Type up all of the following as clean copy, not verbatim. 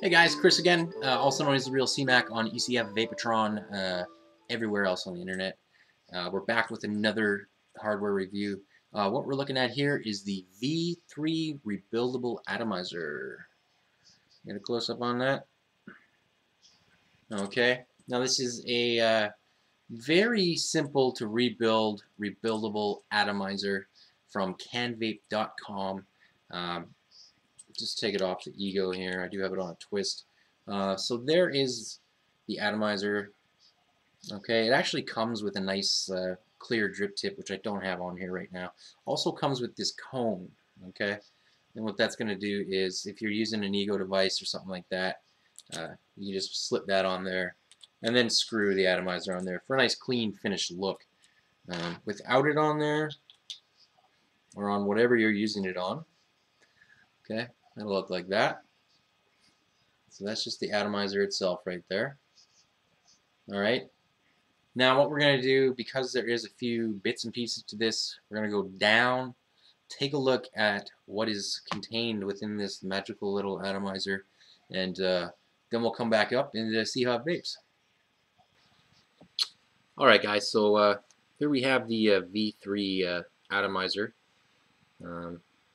Hey guys, Chris again, also known as the Real CMAC on ECF, Vapotron, everywhere else on the internet. We're back with another hardware review. What we're looking at here is the V3 Rebuildable Atomizer. Get a close up on that. Okay, now this is a very simple to rebuild rebuildable atomizer from Canvape.com. Just take it off the ego here. I do have it on a twist. So there is the atomizer. Okay, it actually comes with a nice clear drip tip, which I don't have on here right now. Also comes with this cone. Okay, and what that's going to do is, if you're using an ego device or something like that, you just slip that on there, and then screw the atomizer on there for a nice clean finished look. Without it on there, or on whatever you're using it on, okay, that'll look like that. So that's just the atomizer itself right there. Alright, now what we're going to do, because there is a few bits and pieces to this, we're going to go down, take a look at what is contained within this magical little atomizer, and then we'll come back up and see how it vapes. Alright guys, so here we have the V3 atomizer.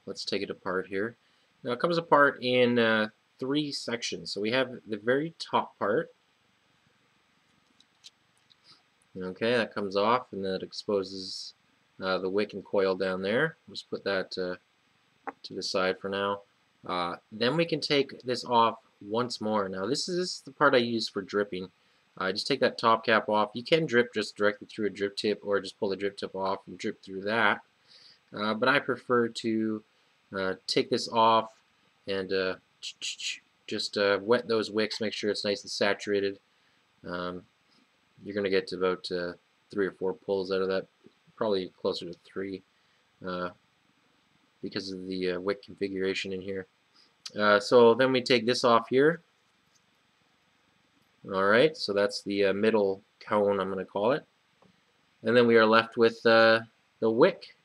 Let's take it apart here. Now it comes apart in three sections. So we have the very top part. Okay, that comes off, and then it exposes the wick and coil down there. Just put that to the side for now. Then we can take this off once more. Now this is the part I use for dripping. Just take that top cap off. You can drip just directly through a drip tip, or just pull the drip tip off and drip through that. But I prefer to take this off and just wet those wicks, make sure it's nice and saturated. You're going to get to about 3 or 4 pulls out of that, probably closer to 3 because of the wick configuration in here. So then we take this off here. Alright, so that's the middle cone, I'm going to call it. And then we are left with the wick.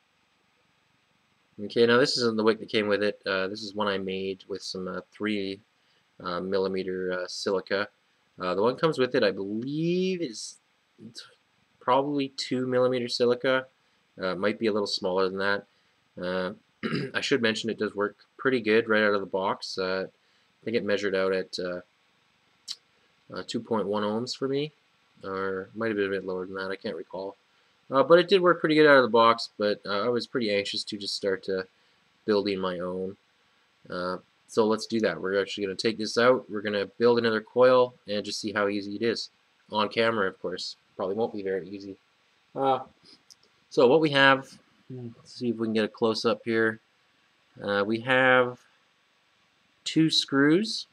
Okay, now this isn't the wick that came with it. This is one I made with some 3 millimeter silica. The one that comes with it, I believe, is probably 2 millimeter silica. Might be a little smaller than that. I should mention it does work pretty good right out of the box. I think it measured out at 2.1 ohms for me, or might have been a bit lower than that. I can't recall. But it did work pretty good out of the box, but I was pretty anxious to just start building my own. So let's do that. We're actually going to take this out. We're going to build another coil and just see how easy it is. On camera, of course. Probably won't be very easy. So what we have, let's see if we can get a close-up here. We have 2 screws.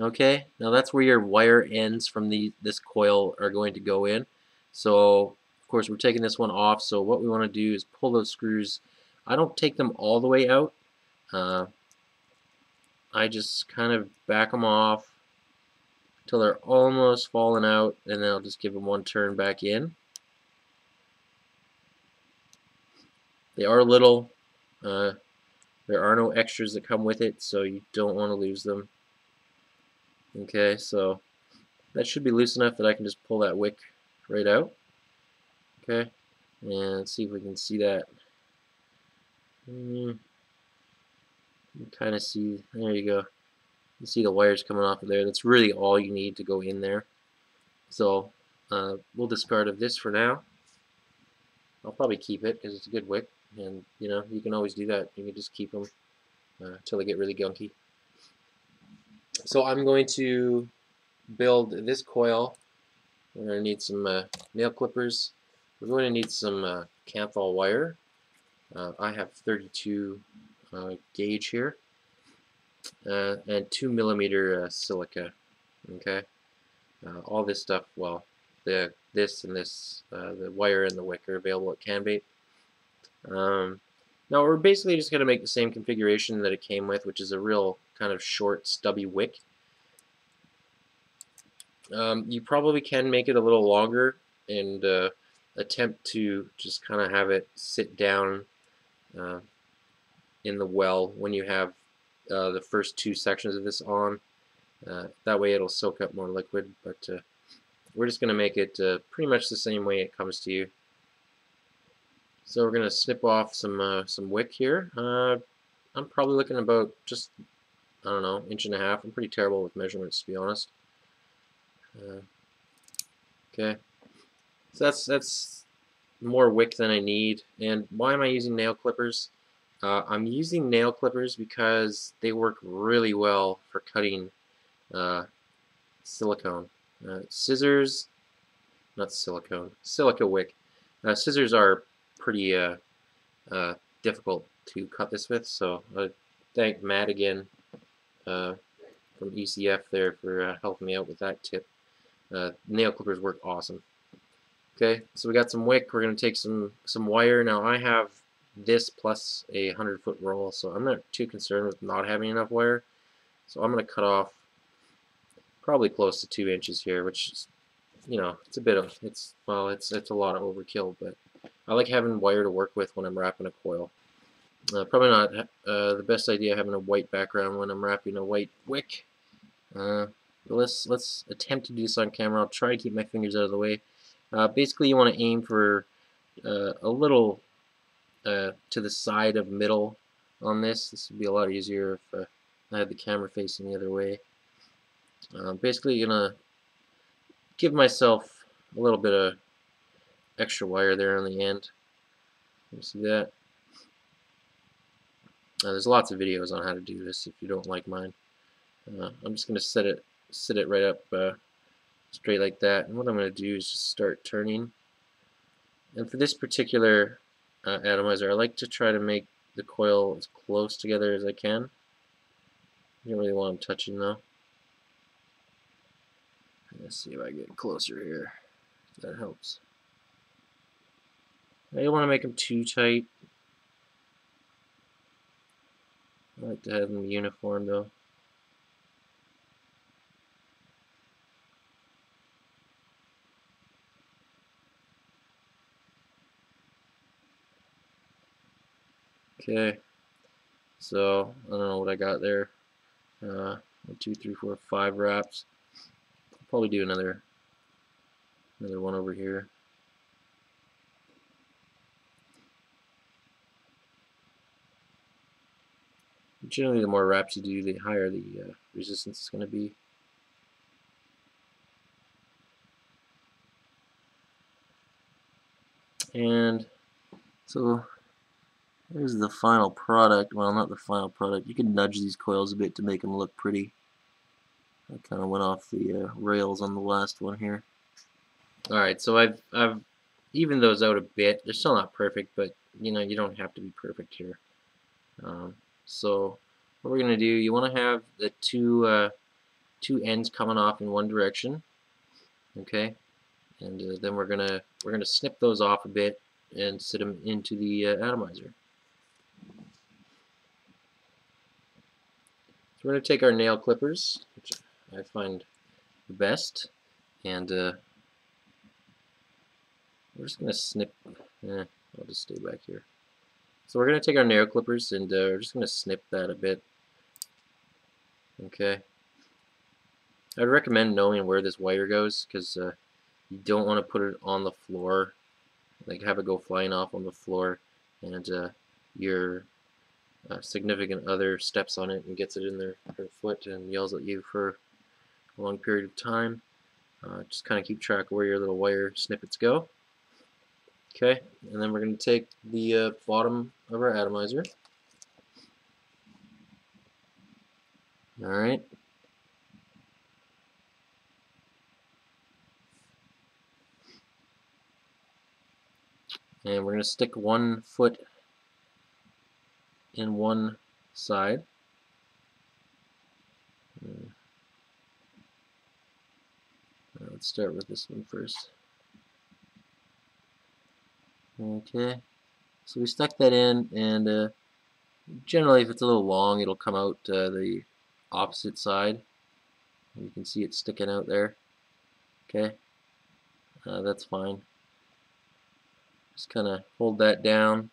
Okay, now that's where your wire ends from this coil are going to go in. So of course we're taking this one off, so what we want to do is pull those screws. I don't take them all the way out. I just kind of back them off until they're almost falling out, and then I'll just give them one turn back in. They are little. There are no extras that come with it, so you don't want to lose them. Okay, so that should be loose enough that I can just pull that wick right out. Okay, and let's see if we can see that. You kind of see, there you go. You see the wires coming off of there. That's really all you need to go in there. So we'll discard of this for now. I'll probably keep it because it's a good wick, and you know, you can always do that. You can just keep them until they get really gunky. So I'm going to build this coil. We're going to need some nail clippers. We're going to need some Canvape wire. I have 32 gauge here, and 2 millimeter silica. Okay, all this stuff. Well, this and this, the wire and the wick are available at Canvape. Now we're basically just going to make the same configuration that it came with, which is a real kind of short, stubby wick. You probably can make it a little longer and attempt to just kind of have it sit down in the well when you have the first 2 sections of this on. That way it'll soak up more liquid, but we're just going to make it pretty much the same way it comes to you. So we're going to snip off some wick here. I'm probably looking about just, I don't know, 1.5 inches. I'm pretty terrible with measurements, to be honest. Okay, so that's more wick than I need. And why am I using nail clippers? I'm using nail clippers because they work really well for cutting silicone. Scissors, not silicone, silica wick. Scissors are pretty difficult to cut this with, so I thank Matt again from ECF there for helping me out with that tip. Nail clippers work awesome. Okay, so we got some wick. We're going to take some wire. Now I have this plus a 100-foot roll, so I'm not too concerned with not having enough wire. So I'm going to cut off probably close to 2 inches here, which is, you know, it's a bit of, it's a lot of overkill, but I like having wire to work with when I'm wrapping a coil. Probably not the best idea having a white background when I'm wrapping a white wick. But let's attempt to do this on camera. I'll try to keep my fingers out of the way. Basically, you want to aim for a little to the side of middle on this. This would be a lot easier if I had the camera facing the other way. Basically, you're gonna give myself a little bit of extra wire there on the end. You see that? There's lots of videos on how to do this if you don't like mine. I'm just gonna sit it right up straight like that, and what I'm going to do is just start turning. And for this particular atomizer, I like to try to make the coil as close together as I can. You don't really want them touching though. Let's see if I get closer here. If that helps. I don't want to make them too tight. I like to have them uniform though. Okay, so I don't know what I got there. 1, 2, 3, 4, 5 wraps. I'll probably do another one over here. Generally, the more wraps you do, the higher the resistance is going to be. And so here's the final product. Well, not the final product. You can nudge these coils a bit to make them look pretty. I kind of went off the rails on the last one here. Alright, so I've evened those out a bit. They're still not perfect, but you know, you don't have to be perfect here. So what we're gonna do, you want to have the two ends coming off in one direction, okay? And then we're gonna snip those off a bit and sit them into the atomizer. So we're going to take our nail clippers, which I find the best, and we're just going to snip. I'll just stay back here. So we're going to take our nail clippers and we're just going to snip that a bit. Okay. I'd recommend knowing where this wire goes because you don't want to put it on the floor, like have it go flying off on the floor, and your significant other steps on it and gets it in her foot and yells at you for a long period of time. Just kind of keep track of where your little wire snippets go. Okay, and then we're going to take the bottom of our atomizer. Alright. And we're going to stick 1 foot in one side. Let's start with this one first. Okay, so we stuck that in, and generally if it's a little long it'll come out the opposite side. You can see it sticking out there. Okay, that's fine. Just kind of hold that down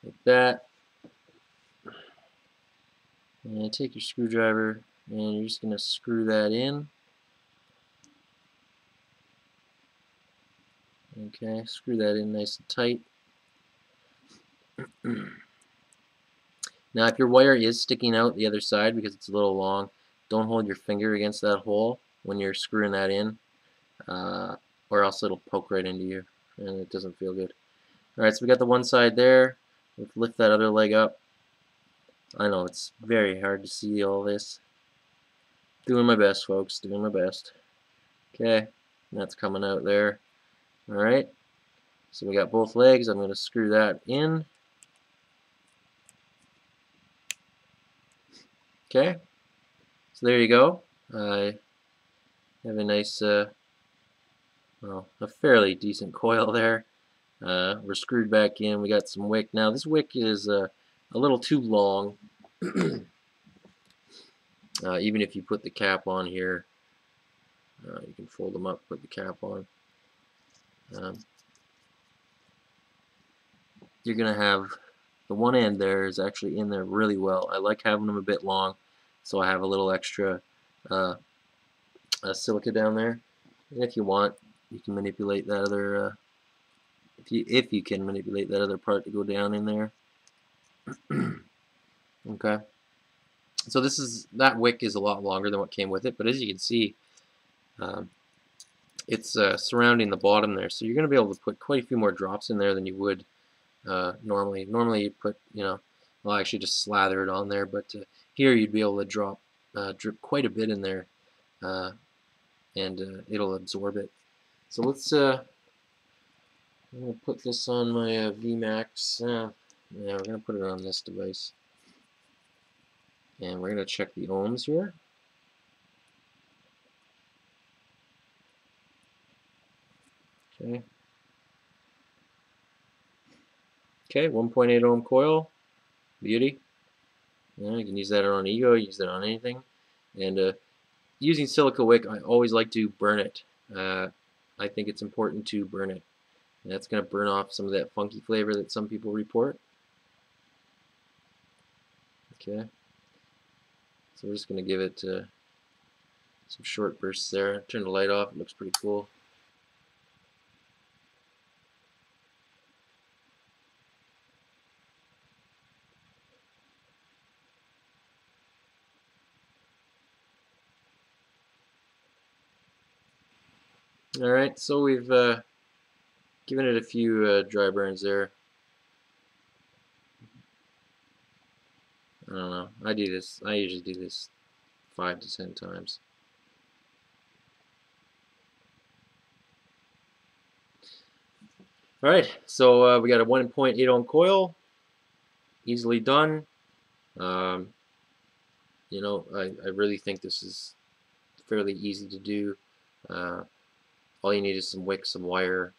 like that. And take your screwdriver and you're just going to screw that in. Okay, screw that in nice and tight. Now if your wire is sticking out the other side because it's a little long, don't hold your finger against that hole when you're screwing that in, or else it'll poke right into you and it doesn't feel good. Alright, so we got the one side there. Let's lift that other leg up. I know it's very hard to see all this. Doing my best, folks, doing my best. Okay, that's coming out there. Alright, so we got both legs. I'm going to screw that in. Okay, so there you go. I have a nice, well, a fairly decent coil there. We're screwed back in. We got some wick. Now this wick is a little too long. Even if you put the cap on here, you can fold them up, put the cap on. You're going to have the one end there is actually in there really well. I like having them a bit long, so I have a little extra silica down there. And if you want, you can manipulate that other if you can manipulate that other part to go down in there. Okay, so that wick is a lot longer than what came with it, but as you can see, it's surrounding the bottom there, so you're going to be able to put quite a few more drops in there than you would normally. Normally you put, well, actually just slather it on there, but here you'd be able to drip quite a bit in there, and it'll absorb it. So let's I'm going to put this on my VMAX. Yeah, we're going to put it on this device. And we're going to check the ohms here. Okay. Okay, 1.8 ohm coil. Beauty. Yeah, you can use that on Ego, use that on anything. And using silica wick, I always like to burn it. I think it's important to burn it. And that's going to burn off some of that funky flavor that some people report. Okay. So we're just going to give it some short bursts there. Turn the light off. It looks pretty cool. Alright, so we've given it a few dry burns there. I don't know. I usually do this 5 to 10 times. Alright, so we got a 1.8 ohm coil. Easily done. I really think this is fairly easy to do. All you need is some wick, some wire,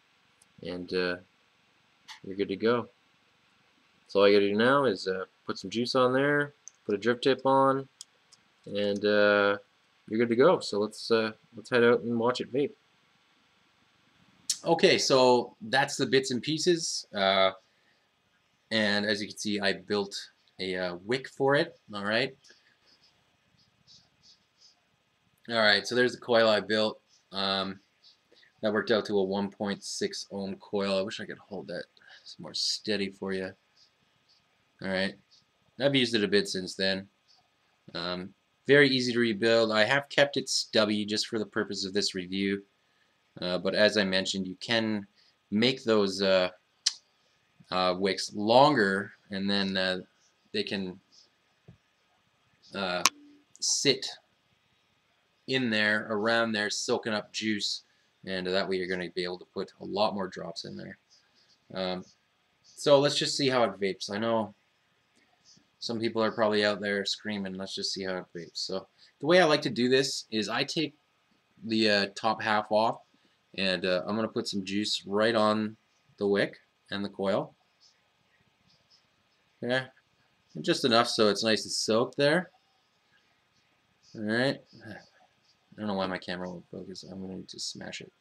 and you're good to go. So all you gotta do now is put some juice on there, put a drip tip on, and you're good to go. So let's head out and watch it vape. Okay, so that's the bits and pieces, and as you can see, I built a wick for it. All right. All right, so there's the coil I built. That worked out to a 1.6 ohm coil. I wish I could hold that some more steady for you. All right, I've used it a bit since then. Very easy to rebuild. I have kept it stubby just for the purpose of this review. But as I mentioned, you can make those wicks longer, and then they can sit in there, around there, soaking up juice, and that way you're going to be able to put a lot more drops in there. So let's just see how it vapes. I know some people are probably out there screaming, let's just see how it vapes. So the way I like to do this is I take the top half off, and I'm going to put some juice right on the wick and the coil. Okay, and just enough so it's nice and soaked there. Alright. I don't know why my camera won't focus. I'm going to smash it.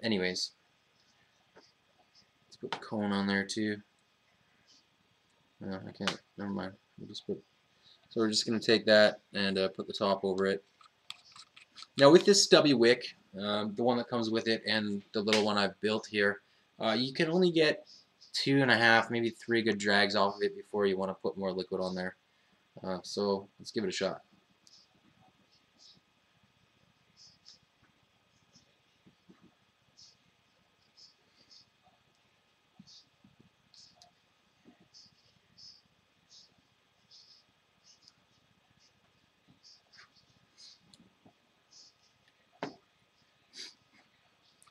Anyways, let's put the cone on there too. No, I can't. Never mind. We'll just put So we're just going to take that and put the top over it. Now with this stubby wick, the one that comes with it and the little one I've built here, you can only get 2.5, maybe 3 good drags off of it before you want to put more liquid on there. So let's give it a shot.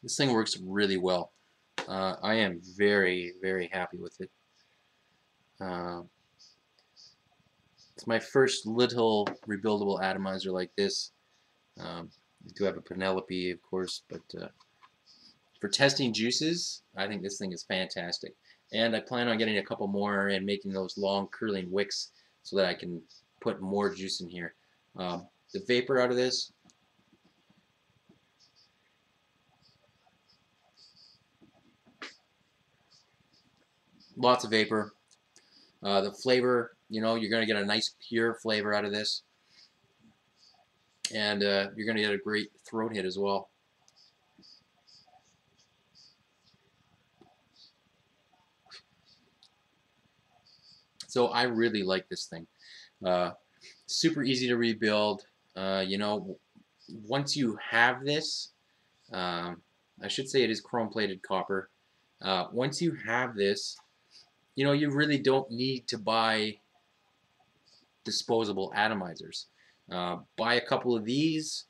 This thing works really well. I am very, very happy with it. It's my first little rebuildable atomizer like this. I do have a Penelope, of course, but for testing juices, I think this thing is fantastic. And I plan on getting a couple more and making those long curling wicks so that I can put more juice in here. The vapor out of this, lots of vapor. The flavor, you're going to get a nice pure flavor out of this. And you're going to get a great throat hit as well. So I really like this thing. Super easy to rebuild. Once you have this, I should say it is chrome-plated copper. Once you have this, you really don't need to buy disposable atomizers. Buy a couple of these,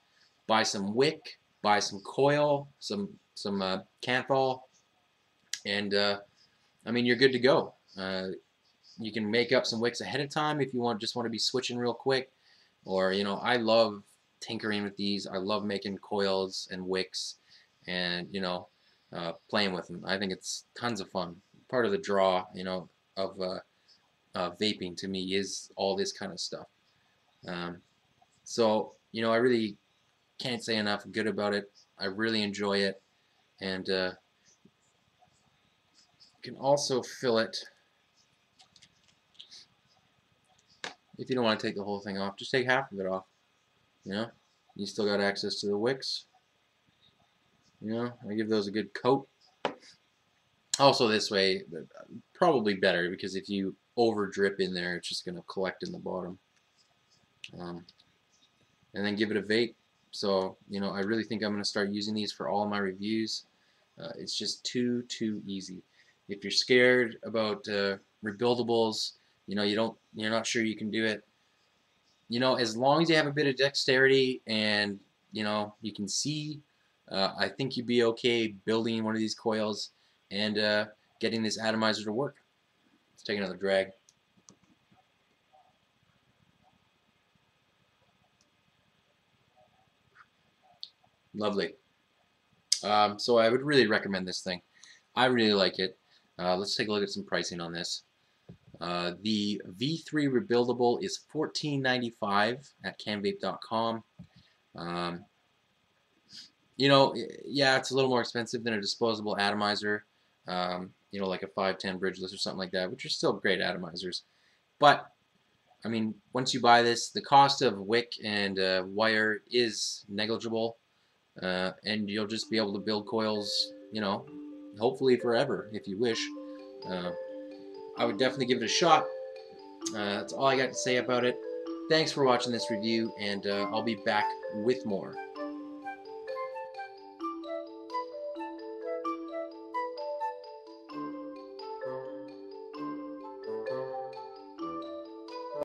buy some wick, buy some coil, some Canvape, and I mean, you're good to go. You can make up some wicks ahead of time if you just want to be switching real quick. Or, I love tinkering with these. I love making coils and wicks and, playing with them. I think it's tons of fun. Part of the draw, of vaping to me is all this kind of stuff. So, I really can't say enough good about it. I really enjoy it. And you can also fill it. If you don't want to take the whole thing off, just take half of it off. You still got access to the wicks. I give those a good coat. Also this way, probably better, because if you over drip in there, it's just going to collect in the bottom. And then give it a vape. So, I really think I'm going to start using these for all of my reviews. It's just too easy. If you're scared about rebuildables, you're not sure you can do it. As long as you have a bit of dexterity and you can see, I think you'd be okay building one of these coils and getting this atomizer to work. Let's take another drag. Lovely. So I would really recommend this thing. I really like it. Let's take a look at some pricing on this. The V3 Rebuildable is $14.95 at Canvape.com. Yeah, it's a little more expensive than a disposable atomizer, like a 510 bridgeless or something like that, which are still great atomizers. But, I mean, once you buy this, the cost of wick and wire is negligible, and you'll just be able to build coils, hopefully forever if you wish. I would definitely give it a shot. That's all I got to say about it. Thanks for watching this review, and I'll be back with more.